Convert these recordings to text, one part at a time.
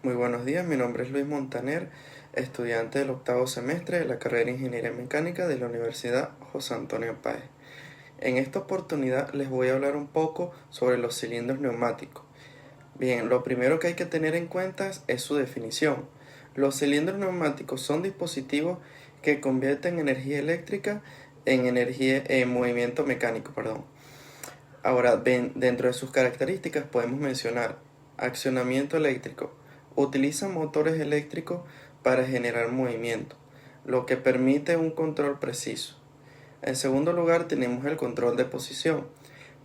Muy buenos días, mi nombre es Luis Montaner, estudiante del octavo semestre de la carrera de Ingeniería Mecánica de la Universidad José Antonio Páez. En esta oportunidad les voy a hablar un poco sobre los cilindros neumáticos. Bien, lo primero que hay que tener en cuenta es su definición. Los cilindros neumáticos son dispositivos que convierten energía eléctrica en movimiento mecánico, Ahora, dentro de sus características podemos mencionar accionamiento eléctrico. Utilizan motores eléctricos para generar movimiento, lo que permite un control preciso. En segundo lugar tenemos el control de posición.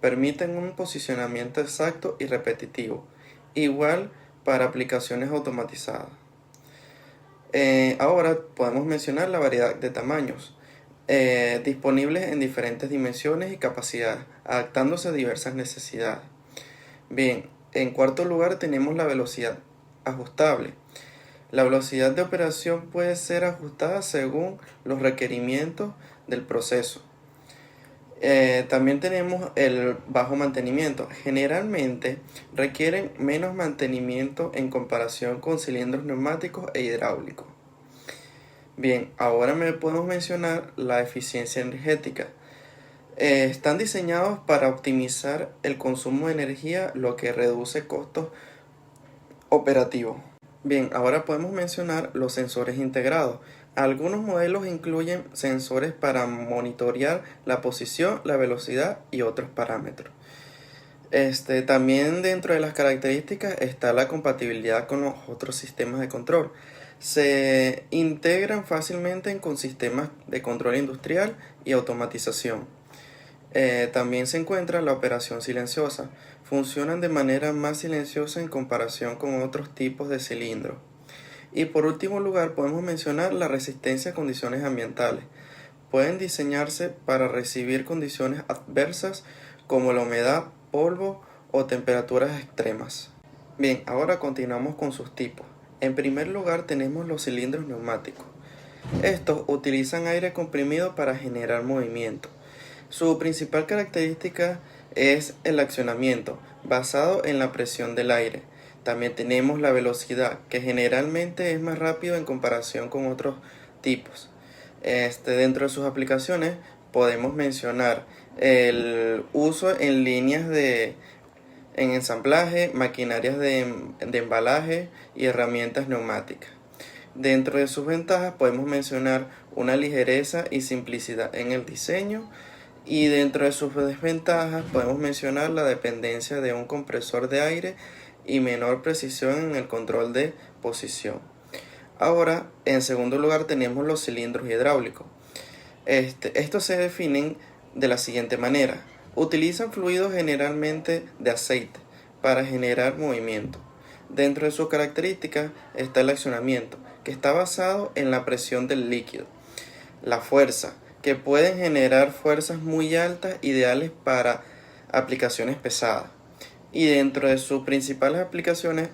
Permiten un posicionamiento exacto y repetitivo, igual para aplicaciones automatizadas. Ahora podemos mencionar la variedad de tamaños, disponibles en diferentes dimensiones y capacidades, adaptándose a diversas necesidades. Bien, en cuarto lugar tenemos la velocidad ajustable. La velocidad de operación puede ser ajustada según los requerimientos del proceso. También tenemos el bajo mantenimiento. Generalmente requieren menos mantenimiento en comparación con cilindros neumáticos e hidráulicos. Bien, ahora podemos mencionar la eficiencia energética. Están diseñados para optimizar el consumo de energía, lo que reduce costos operativos. Bien, ahora podemos mencionar los sensores integrados. Algunos modelos incluyen sensores para monitorear la posición, la velocidad y otros parámetros. También dentro de las características está la compatibilidad con los otros sistemas de control. Se integran fácilmente con sistemas de control industrial y automatización. También se encuentra la operación silenciosa. Funcionan de manera más silenciosa en comparación con otros tipos de cilindros. Y por último lugar podemos mencionar la resistencia a condiciones ambientales. Pueden diseñarse para recibir condiciones adversas como la humedad, polvo o temperaturas extremas. Bien, ahora continuamos con sus tipos. En primer lugar tenemos los cilindros neumáticos. Estos utilizan aire comprimido para generar movimiento. Su principal característica es el accionamiento, basado en la presión del aire. También tenemos la velocidad, que generalmente es más rápido en comparación con otros tipos. Dentro de sus aplicaciones podemos mencionar el uso en líneas en ensamblaje, maquinarias de embalaje y herramientas neumáticas. Dentro de sus ventajas podemos mencionar una ligereza y simplicidad en el diseño, y dentro de sus desventajas podemos mencionar la dependencia de un compresor de aire y menor precisión en el control de posición. Ahora, en segundo lugar tenemos los cilindros hidráulicos. Estos se definen de la siguiente manera. Utilizan fluidos generalmente de aceite para generar movimiento. Dentro de sus características está el accionamiento, que está basado en la presión del líquido. La fuerza, que pueden generar fuerzas muy altas, ideales para aplicaciones pesadas. Y dentro de sus principales aplicaciones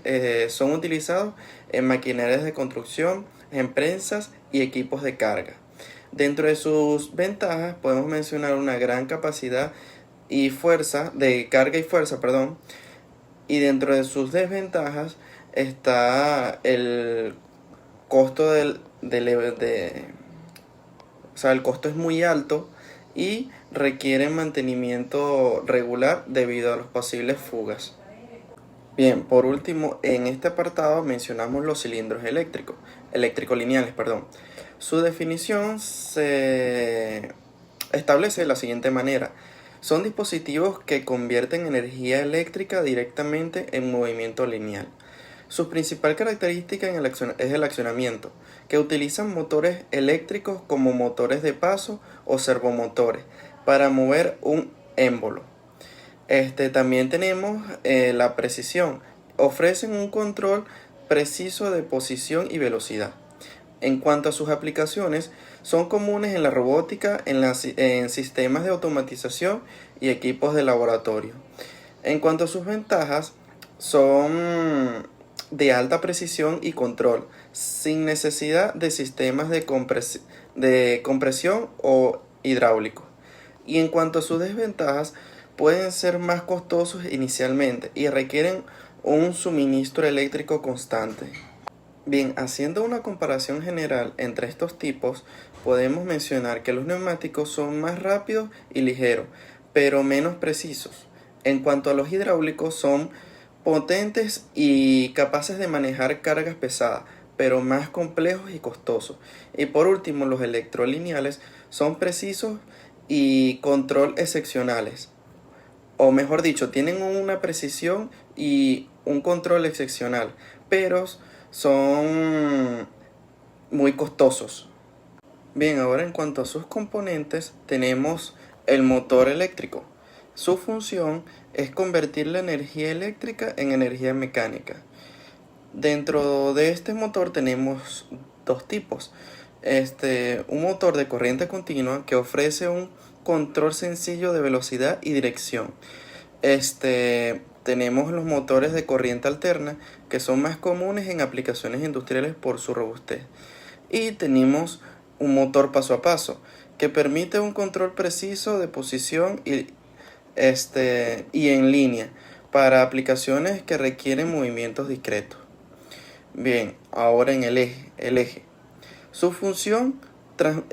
son utilizados en maquinarias de construcción, en prensas y equipos de carga. Dentro de sus ventajas podemos mencionar una gran capacidad y fuerza de carga y fuerza, y dentro de sus desventajas está el costo el costo es muy alto y requiere mantenimiento regular debido a las posibles fugas. Bien, por último, en este apartado mencionamos los cilindros eléctrico-lineales. Su definición se establece de la siguiente manera. Son dispositivos que convierten energía eléctrica directamente en movimiento lineal. Su principal característica es el accionamiento, que utilizan motores eléctricos como motores de paso o servomotores para mover un émbolo. También tenemos la precisión. Ofrecen un control preciso de posición y velocidad. En cuanto a sus aplicaciones, son comunes en la robótica, en sistemas de automatización y equipos de laboratorio. En cuanto a sus ventajas, son de alta precisión y control, sin necesidad de sistemas de compresión o hidráulicos. Y en cuanto a sus desventajas, pueden ser más costosos inicialmente y requieren un suministro eléctrico constante. Bien, haciendo una comparación general entre estos tipos, podemos mencionar que los neumáticos son más rápidos y ligeros, pero menos precisos. En cuanto a los hidráulicos, son potentes y capaces de manejar cargas pesadas, pero más complejos y costosos. Y por último, los electrolineales son precisos y control excepcionales. O mejor dicho, tienen una precisión y un control excepcional, pero son muy costosos. Bien, ahora en cuanto a sus componentes, tenemos el motor eléctrico. Su función es convertir la energía eléctrica en energía mecánica. Dentro de este motor tenemos dos tipos. Un motor de corriente continua que ofrece un control sencillo de velocidad y dirección. Tenemos los motores de corriente alterna que son más comunes en aplicaciones industriales por su robustez. Y tenemos un motor paso a paso que permite un control preciso de posición y en línea para aplicaciones que requieren movimientos discretos. Bien, ahora en el eje. Su función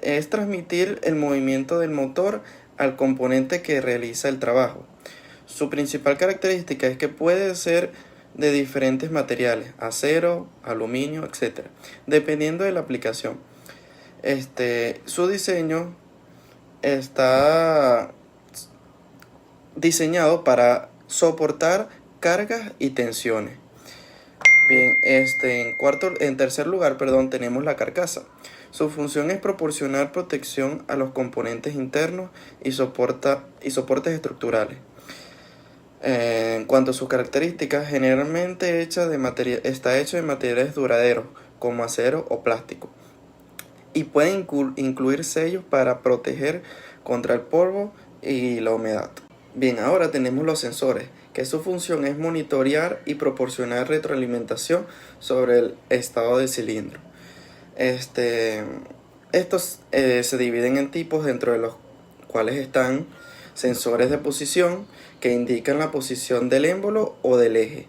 es transmitir el movimiento del motor al componente que realiza el trabajo. Su principal característica es que puede ser de diferentes materiales, acero, aluminio, etc., dependiendo de la aplicación. Su diseño está diseñado para soportar cargas y tensiones. Bien, en tercer lugar, tenemos la carcasa. Su función es proporcionar protección a los componentes internos y soportes estructurales. En cuanto a sus características, generalmente está hecho de materiales duraderos, como acero o plástico, y puede incluir sellos para proteger contra el polvo y la humedad. Bien, ahora tenemos los sensores, que su función es monitorear y proporcionar retroalimentación sobre el estado del cilindro. Estos se dividen en tipos, dentro de los cuales están sensores de posición, que indican la posición del émbolo o del eje.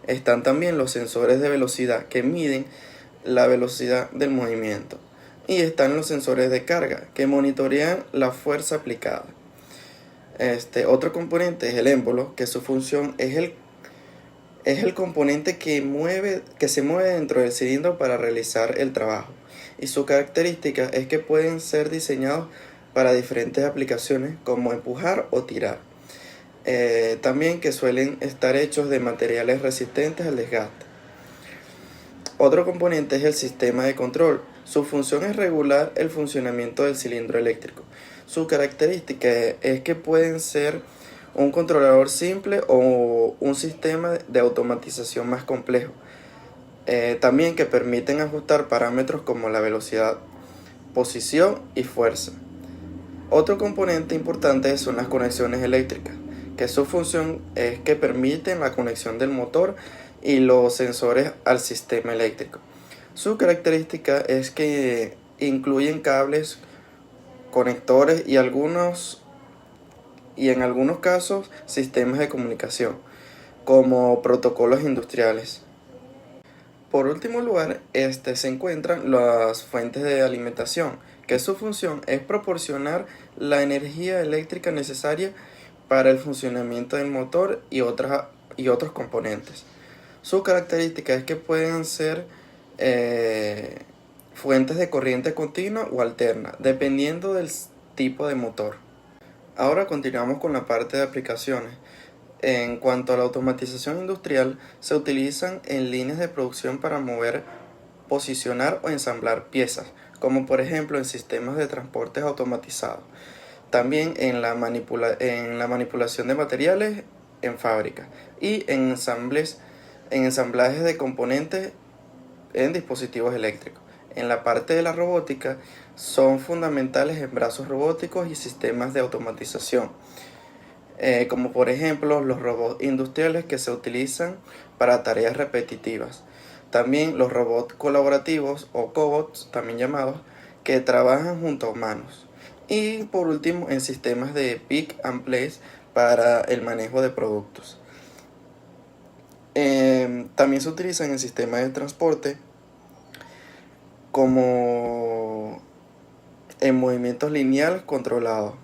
Están también los sensores de velocidad, que miden la velocidad del movimiento. Y están los sensores de carga, que monitorean la fuerza aplicada. Otro componente es el émbolo, que su función es el componente que se mueve dentro del cilindro para realizar el trabajo. Y su característica es que pueden ser diseñados para diferentes aplicaciones, como empujar o tirar. También que suelen estar hechos de materiales resistentes al desgaste. Otro componente es el sistema de control. Su función es regular el funcionamiento del cilindro eléctrico. Su característica es que pueden ser un controlador simple o un sistema de automatización más complejo. También que permiten ajustar parámetros como la velocidad, posición y fuerza. Otro componente importante son las conexiones eléctricas, que su función es que permiten la conexión del motor y los sensores al sistema eléctrico. Su característica es que incluyen cables, conectores y en algunos casos sistemas de comunicación, como protocolos industriales. Por último lugar, se encuentran las fuentes de alimentación, que su función es proporcionar la energía eléctrica necesaria para el funcionamiento del motor y otros componentes. Su característica es que pueden ser fuentes de corriente continua o alterna, dependiendo del tipo de motor. Ahora continuamos con la parte de aplicaciones. En cuanto a la automatización industrial, se utilizan en líneas de producción para mover, posicionar o ensamblar piezas, como por ejemplo en sistemas de transportes automatizados. También en la manipulación de materiales en fábrica y en ensamblajes de componentes en dispositivos eléctricos. En la parte de la robótica son fundamentales en brazos robóticos y sistemas de automatización, como por ejemplo los robots industriales que se utilizan para tareas repetitivas. También los robots colaborativos o cobots, también llamados, que trabajan junto a humanos. Y por último, en sistemas de pick and place para el manejo de productos. También se utiliza en el sistema de transporte como en movimientos lineales controlados,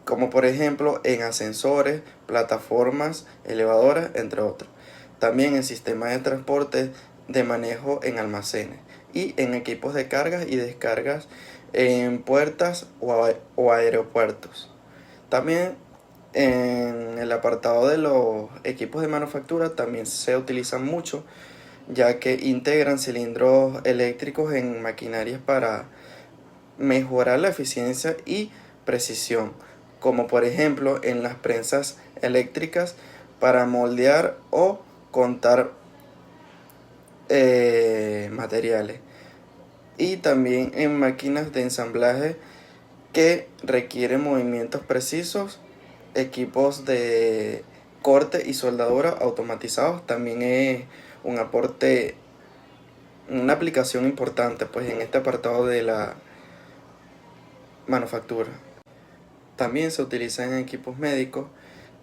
como por ejemplo en ascensores, plataformas, elevadoras, entre otros. También en sistemas de transporte de manejo en almacenes y en equipos de cargas y descargas en puertas o aeropuertos. También en el apartado de los equipos de manufactura también se utilizan mucho, ya que integran cilindros eléctricos en maquinarias para mejorar la eficiencia y precisión, como por ejemplo en las prensas eléctricas para moldear o contar materiales, y también en máquinas de ensamblaje que requieren movimientos precisos, equipos de corte y soldadura automatizados. También es un aporte, una aplicación importante pues en este apartado de la manufactura. También se utilizan en equipos médicos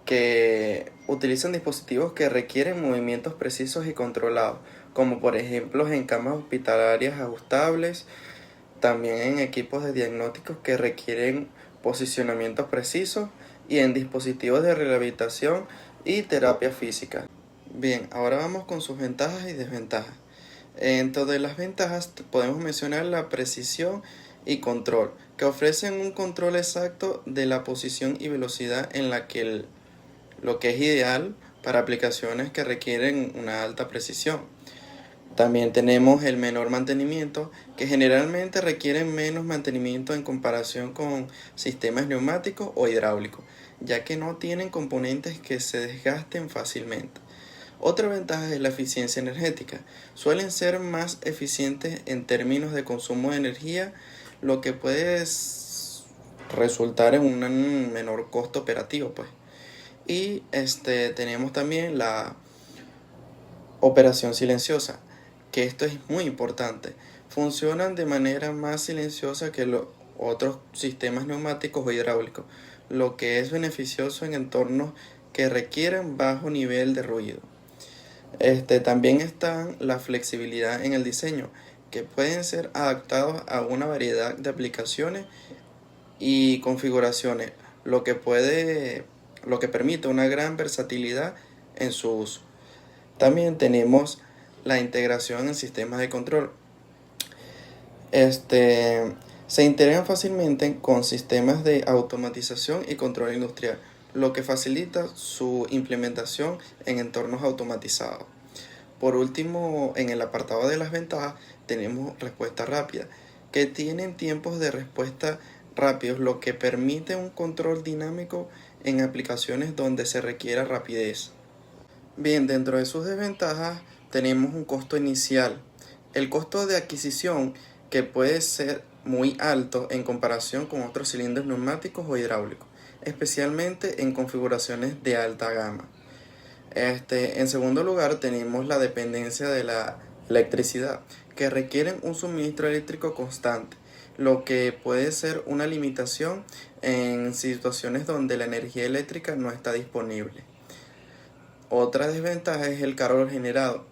que utilizan dispositivos que requieren movimientos precisos y controlados, como por ejemplo en camas hospitalarias ajustables, también en equipos de diagnósticos que requieren posicionamientos precisos y en dispositivos de rehabilitación y terapia física. Bien, ahora vamos con sus ventajas y desventajas. Dentro de las ventajas podemos mencionar la precisión y control, que ofrecen un control exacto de la posición y velocidad en la que lo que es ideal para aplicaciones que requieren una alta precisión. También tenemos el menor mantenimiento, que generalmente requieren menos mantenimiento en comparación con sistemas neumáticos o hidráulicos, ya que no tienen componentes que se desgasten fácilmente. Otra ventaja es la eficiencia energética. Suelen ser más eficientes en términos de consumo de energía, lo que puede resultar en un menor costo operativo, pues. Y tenemos también la operación silenciosa, que esto es muy importante. Funcionan de manera más silenciosa que los otros sistemas neumáticos o hidráulicos, lo que es beneficioso en entornos que requieren bajo nivel de ruido. También está la flexibilidad en el diseño, que pueden ser adaptados a una variedad de aplicaciones y configuraciones, lo que permite una gran versatilidad en su uso. También tenemos la integración en sistemas de control. Se integran fácilmente con sistemas de automatización y control industrial, lo que facilita su implementación en entornos automatizados. Por último, en el apartado de las ventajas tenemos respuesta rápida, que tienen tiempos de respuesta rápidos, lo que permite un control dinámico en aplicaciones donde se requiera rapidez. Bien, dentro de sus desventajas tenemos un costo inicial. El costo de adquisición, que puede ser muy alto en comparación con otros cilindros neumáticos o hidráulicos, especialmente en configuraciones de alta gama. En segundo lugar tenemos la dependencia de la electricidad, que requieren un suministro eléctrico constante, lo que puede ser una limitación en situaciones donde la energía eléctrica no está disponible. Otra desventaja es el calor generado.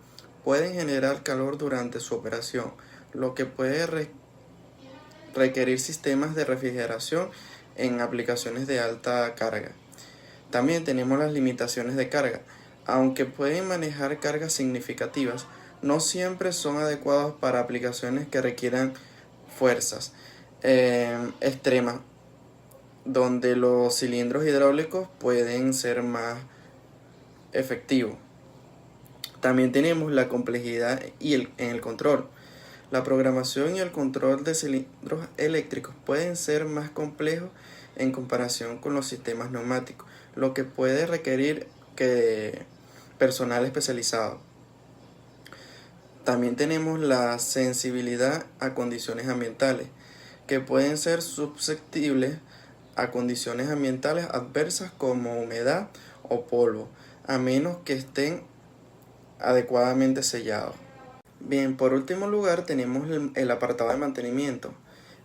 Pueden generar calor durante su operación, lo que puede requerir sistemas de refrigeración en aplicaciones de alta carga. También tenemos las limitaciones de carga. Aunque pueden manejar cargas significativas, no siempre son adecuados para aplicaciones que requieran fuerzas extremas, donde los cilindros hidráulicos pueden ser más efectivos. También tenemos la complejidad en el control. La programación y el control de cilindros eléctricos pueden ser más complejos en comparación con los sistemas neumáticos, lo que puede requerir personal especializado. También tenemos la sensibilidad a condiciones ambientales, que pueden ser susceptibles a condiciones ambientales adversas como humedad o polvo, a menos que estén adecuadamente sellados. Bien, por último lugar tenemos el apartado de mantenimiento,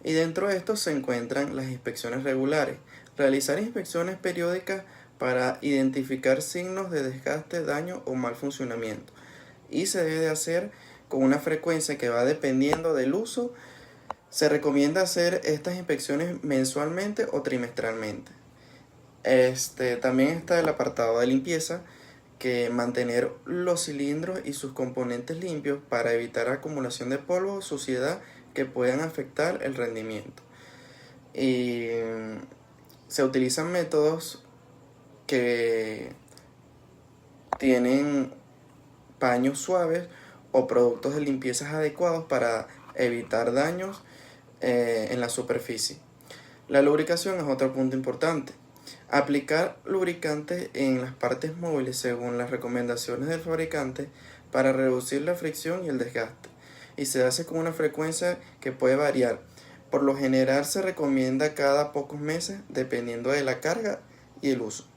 y dentro de esto se encuentran las inspecciones regulares. Realizar inspecciones periódicas para identificar signos de desgaste, daño o mal funcionamiento. Y se debe de hacer con una frecuencia que va dependiendo del uso. Se recomienda hacer estas inspecciones mensualmente o trimestralmente. También está el apartado de limpieza, que mantener los cilindros y sus componentes limpios para evitar acumulación de polvo o suciedad que puedan afectar el rendimiento. Y se utilizan métodos que tienen paños suaves o productos de limpieza adecuados para evitar daños en la superficie. La lubricación es otro punto importante. Aplicar lubricante en las partes móviles según las recomendaciones del fabricante para reducir la fricción y el desgaste. Y se hace con una frecuencia que puede variar. Por lo general se recomienda cada pocos meses dependiendo de la carga y el uso.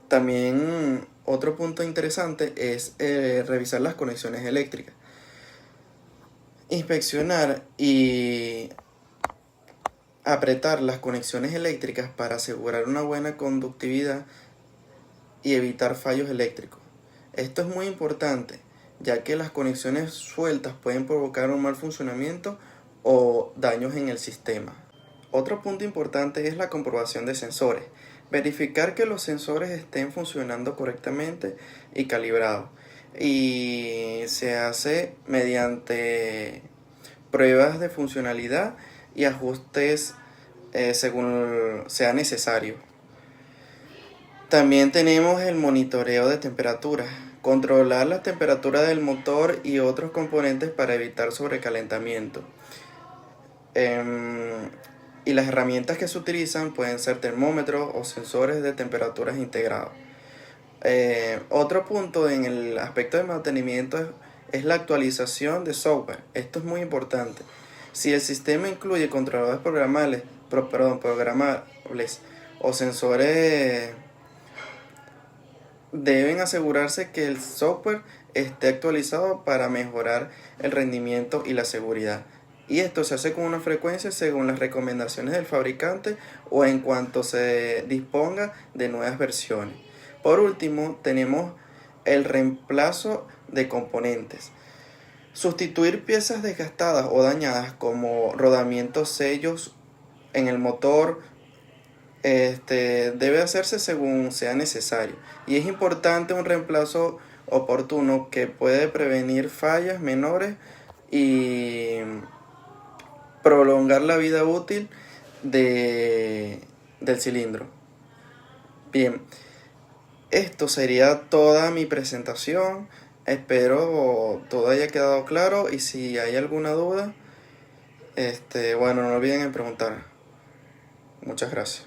También otro punto interesante es revisar las conexiones eléctricas. Inspeccionar y apretar las conexiones eléctricas para asegurar una buena conductividad y evitar fallos eléctricos. Esto es muy importante, ya que las conexiones sueltas pueden provocar un mal funcionamiento o daños en el sistema. Otro punto importante es la comprobación de sensores. Verificar que los sensores estén funcionando correctamente y calibrados. Y se hace mediante pruebas de funcionalidad y ajustes según sea necesario. También tenemos el monitoreo de temperatura. Controlar la temperatura del motor y otros componentes para evitar sobrecalentamiento. Y las herramientas que se utilizan pueden ser termómetros o sensores de temperaturas integrados. Otro punto en el aspecto de mantenimiento es la actualización de software. Esto es muy importante. Si el sistema incluye controladores programables o sensores, deben asegurarse que el software esté actualizado para mejorar el rendimiento y la seguridad. Y esto se hace con una frecuencia según las recomendaciones del fabricante o en cuanto se disponga de nuevas versiones. Por último, tenemos el reemplazo de componentes. Sustituir piezas desgastadas o dañadas como rodamientos, sellos en el motor, debe hacerse según sea necesario. Y es importante un reemplazo oportuno que puede prevenir fallas menores y prolongar la vida útil del cilindro. Bien, esto sería toda mi presentación. Espero todo haya quedado claro y si hay alguna duda, no olviden en preguntar. Muchas gracias.